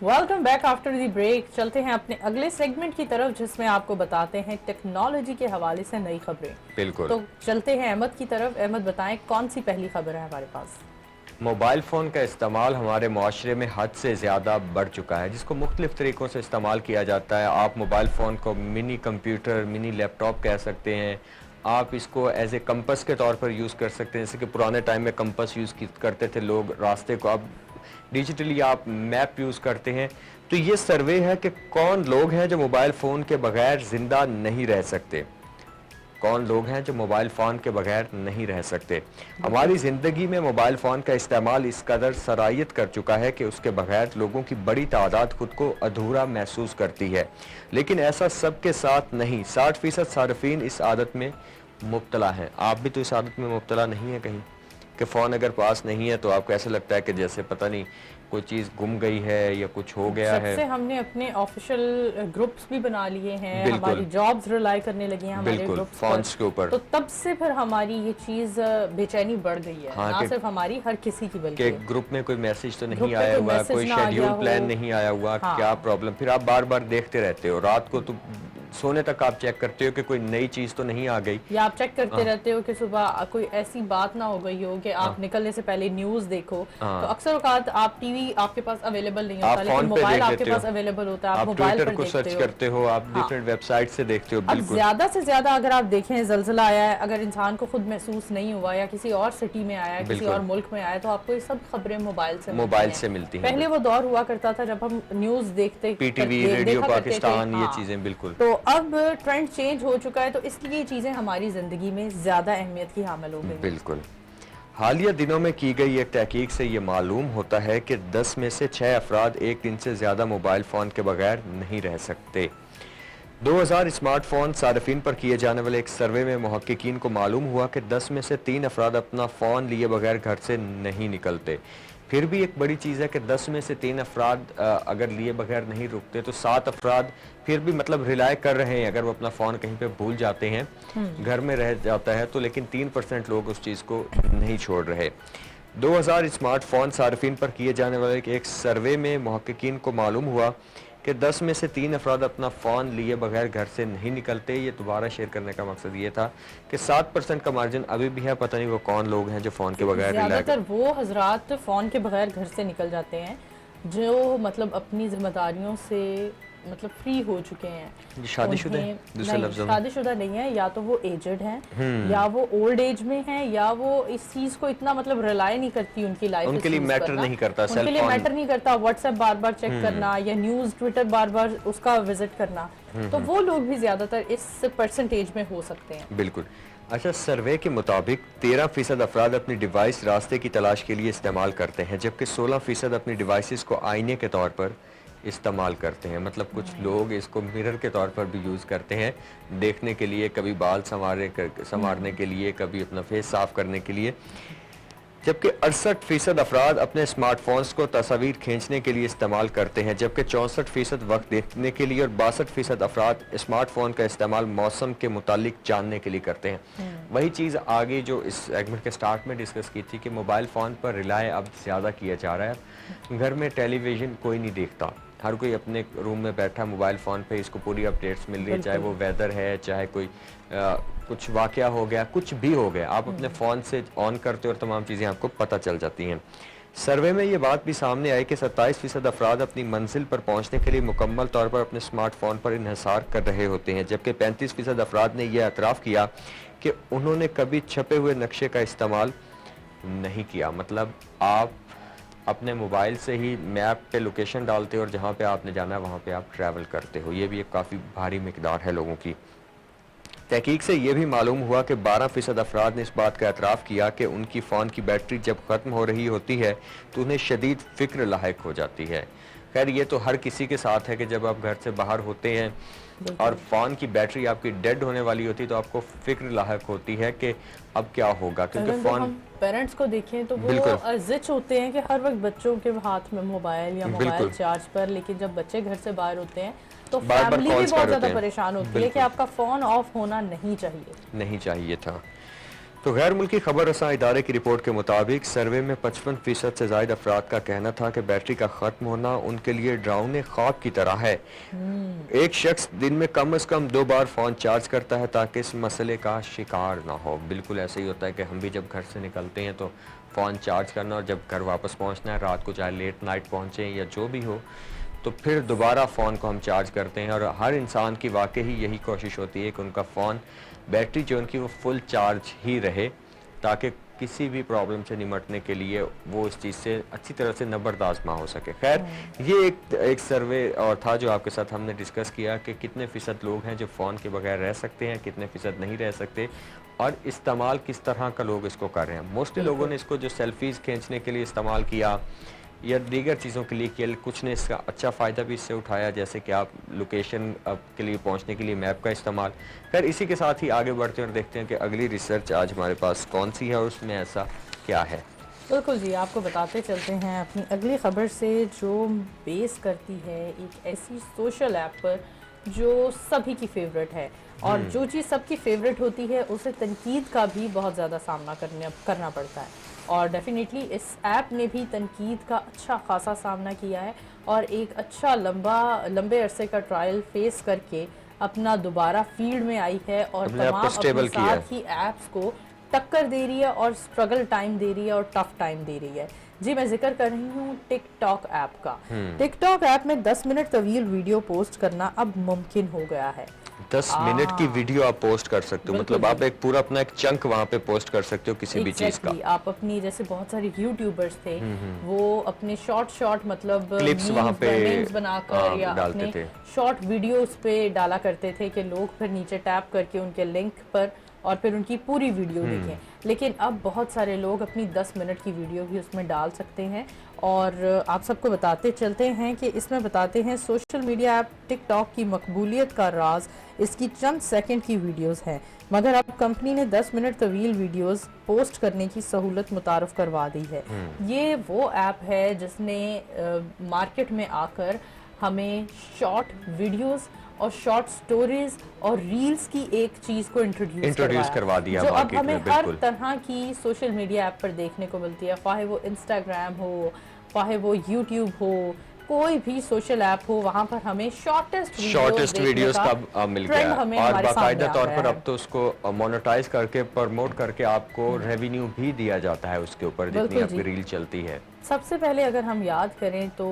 Welcome back after the break. चलते हैं अपने अगले सेगमेंट की तरफ जिसमें आपको बताते हैं टेक्नोलॉजी के हवाले से नई खबरें। बिल्कुल। तो चलते हैं अहमद की तरफ। अहमद बताएं कौन सी पहली खबर है हमारे पास। मोबाइल फ़ोन का इस्तेमाल हमारे माशरे में हद से ज़्यादा बढ़ चुका है, जिसको मुख्तलिफ़ तरीक़ों से इस्तेमाल किया जाता है। आप मोबाइल फ़ोन को मिनी कंप्यूटर, मिनी लैपटॉप कह सकते हैं। आप इसको एज ए कंपस के तौर पर यूज़ कर सकते हैं, जैसे कि पुराने टाइम में कंपस यूज़ करते थे लोग रास्ते को, अब डिजिटली आप मैप यूज़ करते हैं। तो ये सर्वे है कि कौन लोग हैं जो मोबाइल फ़ोन के बगैर ज़िंदा नहीं रह सकते। कौन लोग हैं जो मोबाइल फ़ोन के बगैर नहीं रह सकते। हमारी ज़िंदगी में मोबाइल फ़ोन का इस्तेमाल इस कदर सरायत कर चुका है कि उसके बगैर लोगों की बड़ी तादाद खुद को अधूरा महसूस करती है। लेकिन ऐसा सबके साथ नहीं। 60% सार्फिन इस आदत में मुब्तला हैं। आप भी तो इस आदत में मुब्तला नहीं है कहीं, कि फ़ोन अगर पास नहीं है तो आपको ऐसा लगता है कि जैसे पता नहीं कोई चीज़ गुम गई है या कुछ हो गया जब है। से हमने अपने ऑफिशियल ग्रुप्स भी बना लिए हैं, बिल्कुल, हमारी जॉब्स रिलाई करने लगी हैं हमारे बिल्कुल, ग्रुप्स पर, फ़ोन्स के ऊपर। तो तब से फिर हमारी ये चीज़ बेचैनी बढ़ गई है। हाँ, ना कि सिर्फ हमारी, हर किसी की, कि बल्कि ग्रुप में कोई मैसेज तो ग्रुप नहीं पे आया कोई हुआ, मैसेज कोई ना आ गया शेड्यूल हो। प्लान नहीं आया हुआ, क्या हाँ, प्रॉब्लम। फिर आप बार बार देखते रहते हो, रात को तो सोने तक आप चेक करते हो कि कोई नई चीज़ तो नहीं आ गई। या आप चेक करते हाँ, रहते हो कि सुबह कोई ऐसी बात ना हो गई हो कि हाँ, आप निकलने से पहले न्यूज़ देखो। तो हाँ। अक्सर औकात आप टीवी आपके पास अवेलेबल नहीं आप होता, लेकिन फ़ोन पे मोबाइल देख आपके लेते हो, पास अवेलेबल होता है, आप आप मोबाइल ट्विटर पर को देखते सर्च हो। करते हो, आप हाँ, डिफरेंट वेबसाइट से देखते हो। अब बिल्कुल। ज्यादा से ज्यादा अगर आप देखें, जलजिला आया है, अगर इंसान को खुद महसूस नहीं हुआ या किसी और सिटी में आया है, किसी और बिल्कुल, मुल्क में आया है, तो आपको ये सब खबरें मोबाइल से मिलती मोबाइल हैं। से मिलती हैं। पहले वो बिल्कुल, दौर हुआ करता था जब हम न्यूज़ पीटीवी, रेडियो देखा करते थे। पाकिस्तान, ये हाँ, चीज़ें बिल्कुल। तो अब ट्रेंड चेंज हो चुका है, तो इसलिए ये चीज़ें हमारी ज़िंदगी में ज़्यादा अहमियत की हामिल हो गई हैं। बिल्कुल। हालिया दिनों में की गई एक तहकीक से ये मालूम होता है कि 10 में से 6 अफराद एक दिन से ज़्यादा मोबाइल फ़ोन के बगैर नहीं रह सकते। 2000 स्मार्टफोन सार्फिन पर किए जाने वाले एक सर्वे में मुहक्किकीन को मालूम हुआ कि 10 में से 3 अफराद अपना फ़ोन लिए बगैर घर से नहीं निकलते। फिर भी एक बड़ी चीज़ है कि 10 में से 3 अफराद अगर लिए बगैर नहीं रुकते तो 7 अफराद फिर भी मतलब रिलाय कर रहे हैं। अगर वो अपना फ़ोन कहीं पे भूल जाते हैं, घर में रह जाता है तो, लेकिन 3% लोग उस चीज़ को नहीं छोड़ रहे। 2000 स्मार्टफोन सार्फिन पर किए जाने वाले एक सर्वे में मुहक्किकीन को मालूम हुआ कि 10 में से 3 अफराद अपना फ़ोन लिए बगैर घर से नहीं निकलते। ये दोबारा शेयर करने का मकसद ये था कि 7% का मार्जिन अभी भी है, पता नहीं वो कौन लोग हैं जो फ़ोन के बगैर रिलाय ज़्यादातर वो हजरात फ़ोन के बगैर घर से निकल जाते हैं जो मतलब अपनी जिम्मेदारियों से मतलब फ्री हो चुके हैं। शादीशुदा है, उन्हें दूसरे नहीं, लफ्ज़ों में। शादीशुदा नहीं है, या तो वो एजड हैं या वो ओल्ड एज में हैं, या वो इस चीज़ को इतना मतलब रिलाई नहीं करती उनकी लाइफ इस उनके लिए चीज़ पर मैटर ना। नहीं करता उनके सेल लिए फोन। मैटर नहीं करता व्हाट्सएप बार बार चेक करना या न्यूज़ ट्विटर बार बार उसका विजिट करना। तो वो लोग भी ज़्यादातर इस परसेंटेज में हो सकते हैं। बिल्कुल। अच्छा, सर्वे के मुताबिक 13% अफराद अपनी डिवाइस रास्ते की तलाश के लिए इस्तेमाल करते हैं, जबकि 16% अपनी डिवाइसेस को आईने के तौर पर इस्तेमाल करते हैं। मतलब कुछ लोग इसको मिरर के तौर पर भी यूज़ करते हैं, देखने के लिए, कभी बाल संवारने के लिए, कभी अपना फेस साफ करने के लिए। जबकि 68% अफराद अपने स्मार्टफोन्स को तस्वीर खींचने के लिए इस्तेमाल करते हैं, जबकि 64% वक्त देखने के लिए, और 62% अफराद स्मार्टफोन का इस्तेमाल मौसम के मुतालिक जानने के लिए करते हैं। वही चीज़ आगे जो इस सेगमेंट के स्टार्ट में डिस्कस की थी कि मोबाइल फ़ोन पर रिलाय अब ज़्यादा किया जा रहा है। घर में टेलीविज़न कोई नहीं देखता, हर कोई अपने रूम में बैठा मोबाइल फ़ोन पे इसको पूरी अपडेट्स मिल रही है, चाहे बिल्कुल। वो वेदर है, चाहे कोई कुछ वाक़या हो गया, कुछ भी हो गया, आप अपने फ़ोन से ऑन करते हो और तमाम चीज़ें आपको पता चल जाती हैं। सर्वे में ये बात भी सामने आई कि 27% अफराद अपनी मंजिल पर पहुंचने के लिए मुकम्मल तौर पर अपने स्मार्टफोन पर इन्हिसार कर रहे होते हैं, जबकि 35% अफराद ने यह एतराफ़ किया कि उन्होंने कभी छपे हुए नक्शे का इस्तेमाल नहीं किया। मतलब आप अपने मोबाइल से ही मैप पे लोकेशन डालते हो और जहाँ पे आपने जाना है वहाँ पे आप ट्रैवल करते हो। ये भी एक काफ़ी भारी मिकदार है लोगों की। तहकीक से ये भी मालूम हुआ कि 12% अफराद ने इस बात का एतराफ़ किया कि उनकी फ़ोन की बैटरी जब ख़त्म हो रही होती है तो उन्हें शदीद फ़िक्र लाहिक हो जाती है। खैर, ये तो हर किसी के साथ है कि जब आप घर से बाहर होते हैं और फ़ोन की बैटरी आपकी डेड होने वाली होती है तो आपको फ़िक्र लाहिक होती है कि अब क्या होगा, क्योंकि अगर फ़ोन। हम पेरेंट्स को देखें तो वो बिल्कुल, जिच होते हैं कि हर वक्त बच्चों के हाथ में मोबाइल या मोबाइल बिल्कुल, चार्ज पर, लेकिन जब बच्चे घर से बाहर होते हैं तो बार बार फैमिली भी कॉल्स बहुत कर होते ज़्यादा हैं। परेशान होती है कि बिल्कुल आपका फ़ोन ऑफ होना नहीं चाहिए। नहीं चाहिए था। तो गैर मुल्की खबर रसा इदारे की रिपोर्ट के मुताबिक सर्वे में 55% से ज्यादा अफराद का कहना था कि बैटरी का खत्म होना उनके लिए डरावने ख्वाब की तरह है। एक शख्स दिन में कम से कम 2 बार फोन चार्ज करता है ताकि इस मसले का शिकार ना हो। बिल्कुल ऐसे ही होता है कि हम भी जब घर से निकलते हैं तो फ़ोन चार्ज करना, और जब घर वापस पहुंचना है, रात को चाहे लेट नाइट पहुंचे या जो भी हो, तो फिर दोबारा फ़ोन को हम चार्ज करते हैं। और हर इंसान की वाकई ही यही कोशिश होती है कि उनका फ़ोन बैटरी जो उनकी वो फुल चार्ज ही रहे, ताकि किसी भी प्रॉब्लम से निमटने के लिए वो इस चीज़ से अच्छी तरह से नंबर आजमा हो सके। खैर, ये एक सर्वे और था जो आपके साथ हमने डिस्कस किया कि कितने फ़ीसद लोग हैं जो फ़ोन के बगैर रह सकते हैं, कितने फ़ीसद नहीं रह सकते, और इस्तेमाल किस तरह का लोग इसको कर रहे हैं। मोस्टली लोगों ने इसको जो सेल्फीज़ खींचने के लिए इस्तेमाल किया या दीगर चीज़ों के लिए किया, कुछ ने इसका अच्छा फ़ायदा भी इससे उठाया, जैसे कि आप लोकेशन के लिए पहुंचने के लिए मैप का इस्तेमाल। खैर, इसी के साथ ही आगे बढ़ते हैं और देखते हैं कि अगली रिसर्च आज हमारे पास कौन सी है और उसमें ऐसा क्या है। बिल्कुल जी, आपको बताते चलते हैं अपनी अगली ख़बर से, जो बेस करती है एक ऐसी सोशल ऐप पर जो सभी की फेवरेट है, और जो चीज़ सबकी फेवरेट होती है उसे तनकीद का भी बहुत ज़्यादा सामना करना पड़ता है। और डेफिनेटली इस ऐप ने भी तनकीद का अच्छा खासा सामना किया है और एक अच्छा लंबे अरसे का ट्रायल फेस करके अपना दोबारा फील्ड में आई है और तमाम अपने साथ ही ऐप्स को टक्कर दे रही है और स्ट्रगल टाइम दे रही है और टफ टाइम दे रही है। जी, मैं जिक्र कर रही हूँ टिकटॉक ऐप का। टिकटॉक ऐप में 10 मिनट तवील वीडियो पोस्ट करना अब मुमकिन हो गया है। 10 मिनट की वीडियो आप पोस्ट कर सकते हो, मतलब आप एक पूरा अपना एक चंक वहाँ पे पोस्ट कर सकते हो किसी भी चीज का। आप अपनी, जैसे बहुत सारे यूट्यूबर्स थे वो अपने शॉर्ट मतलब क्लिप्स वहाँ पे बनाकर या अपने शॉर्ट वीडियोस पे डाला करते थे कि लोग फिर नीचे टैप करके उनके लिंक पर और फिर उनकी पूरी वीडियो देखें। लेकिन अब बहुत सारे लोग अपनी 10 मिनट की वीडियो भी उसमें डाल सकते हैं। और आप सबको बताते चलते हैं कि इसमें बताते हैं सोशल मीडिया ऐप टिकटॉक की मकबूलियत का राज इसकी चंद सेकंड की वीडियोस हैं, मगर अब कंपनी ने 10 मिनट तवील वीडियोस पोस्ट करने की सहूलत मुतारफ करवा दी है। ये वो ऐप है जिसने मार्केट में आकर हमें शॉर्ट वीडियोस और शॉर्ट स्टोरीज और रील्स की एक चीज को इंट्रोड्यूस करवा दिया, जो अब हमें हर तरह की सोशल मीडिया ऐप पर देखने को मिलती है, चाहे वो इंस्टाग्राम हो, चाहे वो यूट्यूब हो, कोई भी सोशल ऐप हो, वहां पर हमें शॉर्टेस्ट वीडियोस का मिल गया है। और बाकायदा तौर पर अब तो उसको मोनेटाइज करके प्रमोट करके आपको रेवेन्यू भी दिया जाता है उसके ऊपर, जितनी आपकी रील चलती है। सबसे पहले अगर हम याद करें तो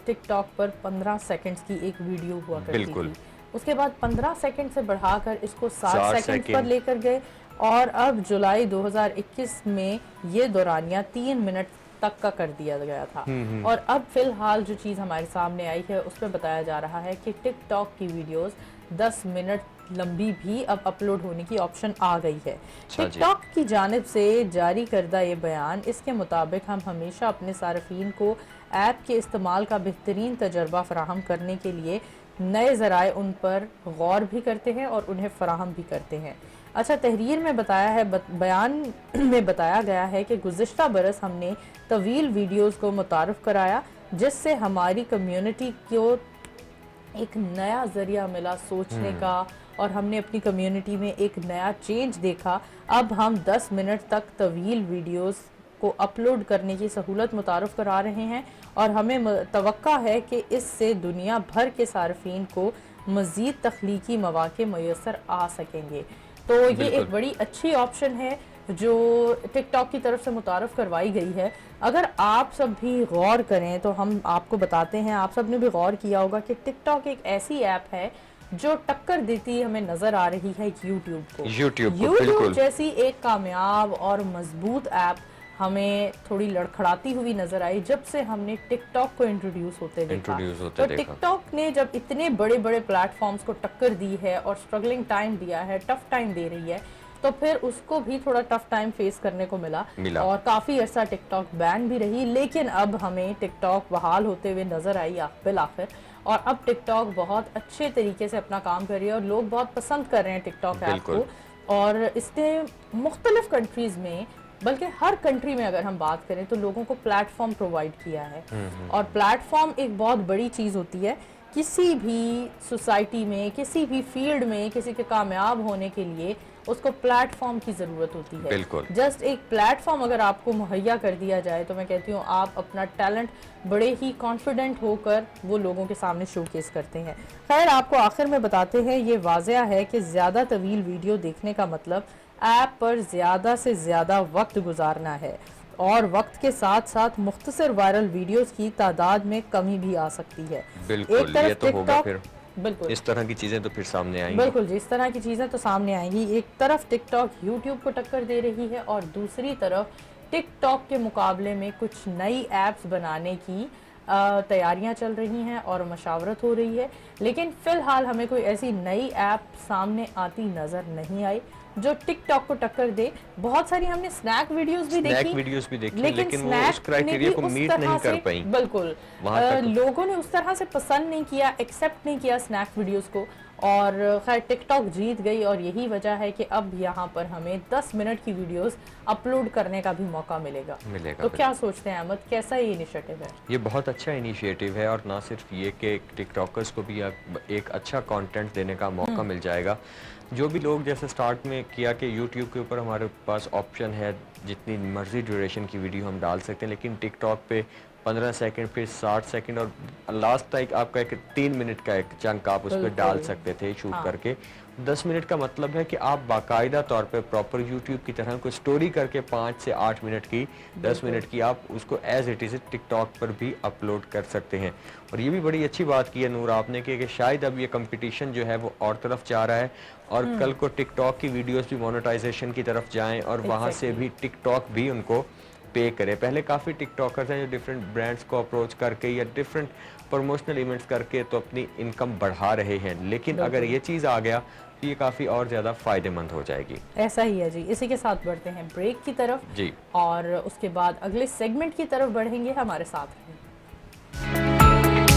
टिकटॉक पर 15 सेकंड्स की एक वीडियो हुआ करती थी, उसके बाद 15 सेकंड से बढ़ाकर इसको 60 सेकंड पर लेकर गए और अब जुलाई 2021 में ये दौरानिया 3 मिनट तक का कर दिया गया था। और अब फिलहाल जो चीज़ हमारे सामने आई है उसमें बताया जा रहा है कि टिकटॉक की वीडियोस 10 मिनट लंबी भी अब अपलोड होने की ऑप्शन आ गई है। टिकटॉक की जानिब से जारी करदा ये बयान, इसके मुताबिक हम हमेशा अपने सार्फिन को ऐप के इस्तेमाल का बेहतरीन तजर्बा फराहम करने के लिए नए ज़राए उन पर गौर भी करते हैं और उन्हें फराहम भी करते हैं। अच्छा, तहरीर में बताया है, बयान में बताया गया है कि गुज़िश्ता बरस हमने तवील वीडियोस को मुतारफ़ कराया, जिससे हमारी कम्युनिटी को एक नया ज़रिया मिला सोचने का और हमने अपनी कम्युनिटी में एक नया चेंज देखा। अब हम 10 मिनट तक तवील वीडियोस को अपलोड करने की सहूलत मुतारफ़ करा रहे हैं और हमें तवक्का है कि इससे दुनिया भर के सार्फिन को मज़ीद तख्लीकी मौक़े मैसर आ सकेंगे। तो ये एक बड़ी अच्छी ऑप्शन है जो टिकटॉक की तरफ से मुतारफ़ करवाई गई है। अगर आप सब भी गौर करें तो हम आपको बताते हैं, आप सब ने भी गौर किया होगा कि टिकटॉक एक ऐसी ऐप है जो टक्कर देती हमें नजर आ रही है यूट्यूब को। यूट्यूब जैसी एक कामयाब और मजबूत ऐप हमें थोड़ी लड़खड़ाती हुई नजर आई जब से हमने टिकटॉक को इंट्रोड्यूस होते देखा। तो टिकटॉक ने जब इतने बड़े बड़े प्लेटफॉर्म्स को टक्कर दी है और स्ट्रगलिंग टाइम दिया है, टफ टाइम दे रही है, तो फिर उसको भी थोड़ा टफ टाइम फेस करने को मिला और काफी अरसा टिकटॉक बैन भी रही। लेकिन अब हमें टिकटॉक बहाल होते हुए नजर आई बिलाखिर, और अब टिकटॉक बहुत अच्छे तरीके से अपना काम कर रही है और लोग बहुत पसंद कर रहे हैं टिकटॉक ऐप को। और इसने मुख्तलिफ कंट्रीज में, बल्कि हर कंट्री में अगर हम बात करें तो लोगों को प्लेटफॉर्म प्रोवाइड किया है। और प्लेटफॉर्म एक बहुत बड़ी चीज़ होती है किसी भी सोसाइटी में, किसी भी फील्ड में किसी के कामयाब होने के लिए उसको प्लेटफॉर्म की ज़रूरत होती है। बिल्कुल। जस्ट एक प्लेटफॉर्म अगर आपको मुहैया कर दिया जाए तो मैं कहती हूँ आप अपना टैलेंट बड़े ही कॉन्फिडेंट होकर वो लोगों के सामने शोकेस करते हैं। खैर, आपको आखिर में बताते हैं, ये वाज़ह है कि ज़्यादा तवील वीडियो देखने का मतलब ऐप पर ज़्यादा से ज़्यादा वक्त गुजारना है, और वक्त के साथ साथ मुख्तसर वायरल वीडियोस की तादाद में कमी भी आ सकती है। बिल्कुल, एक तरफ ये तो होगा फिर, बिल्कुल इस तरह की चीज़ें तो फिर सामने आएंगी। बिल्कुल जी, इस तरह की चीज़ें तो सामने आएंगी। एक तरफ टिकटॉक यूट्यूब को टक्कर दे रही है और दूसरी तरफ टिकटॉक के मुकाबले में कुछ नई ऐप्स बनाने की तैयारियां चल रही हैं और मशावरत हो रही है, लेकिन फ़िलहाल हमें कोई ऐसी नई ऐप सामने आती नज़र नहीं आई जो टिकटॉक को टक्कर दे। बहुत सारी हमने स्नैक वीडियोस भी देखी, लेकिन वो उस क्राइटेरिया को मीट नहीं कर पाई। बिल्कुल, लोगों ने उस तरह से पसंद नहीं किया, एक्सेप्ट नहीं किया स्नैक वीडियोस को, और खैर टिकटॉक जीत गई। और यही वजह है कि अब यहाँ पर हमें 10 मिनट की वीडियोस अपलोड करने का भी मौका मिलेगा। तो क्या सोचते हैं अहमद, कैसा ये इनिशिएटिव है? ये बहुत अच्छा इनिशिएटिव है, और ना सिर्फ ये कि टिकटॉकर्स को भी एक अच्छा कंटेंट देने का मौका मिल जाएगा। जो भी लोग, जैसे स्टार्ट में किया कि यूट्यूब के ऊपर हमारे पास ऑप्शन है जितनी मर्जी ड्यूरेशन की वीडियो हम डाल सकते हैं, लेकिन टिकटॉक पे 15 सेकंड, फिर 60 सेकंड, और लास्ट तक आपका एक 3 मिनट का एक चंक आप उस पर डाल सकते थे शूट करके। 10 मिनट का मतलब है कि आप बाकायदा तौर पे प्रॉपर यूट्यूब की तरह कोई स्टोरी करके 5 से 8 मिनट की, 10 मिनट की आप उसको एज इट इज़ टिकटॉक पर भी अपलोड कर सकते हैं। और ये भी बड़ी अच्छी बात की है नूर आपने कि शायद अब ये कंपटीशन जो है वो और तरफ जा रहा है, और कल को टिकटॉक की वीडियोस भी मोनेटाइजेशन की तरफ जाएं, और वहाँ से भी टिकटॉक भी उनको पे करे। पहले काफ़ी टिकटॉकर्स हैं जो डिफरेंट ब्रांड्स को अप्रोच करके या डिफरेंट प्रमोशनल इवेंट्स करके तो अपनी इनकम बढ़ा रहे हैं, लेकिन अगर ये चीज़ आ गया तो ये काफ़ी और ज़्यादा फ़ायदेमंद हो जाएगी। ऐसा ही है जी। इसी के साथ बढ़ते हैं ब्रेक की तरफ जी, और उसके बाद अगले सेगमेंट की तरफ बढ़ेंगे। हमारे साथ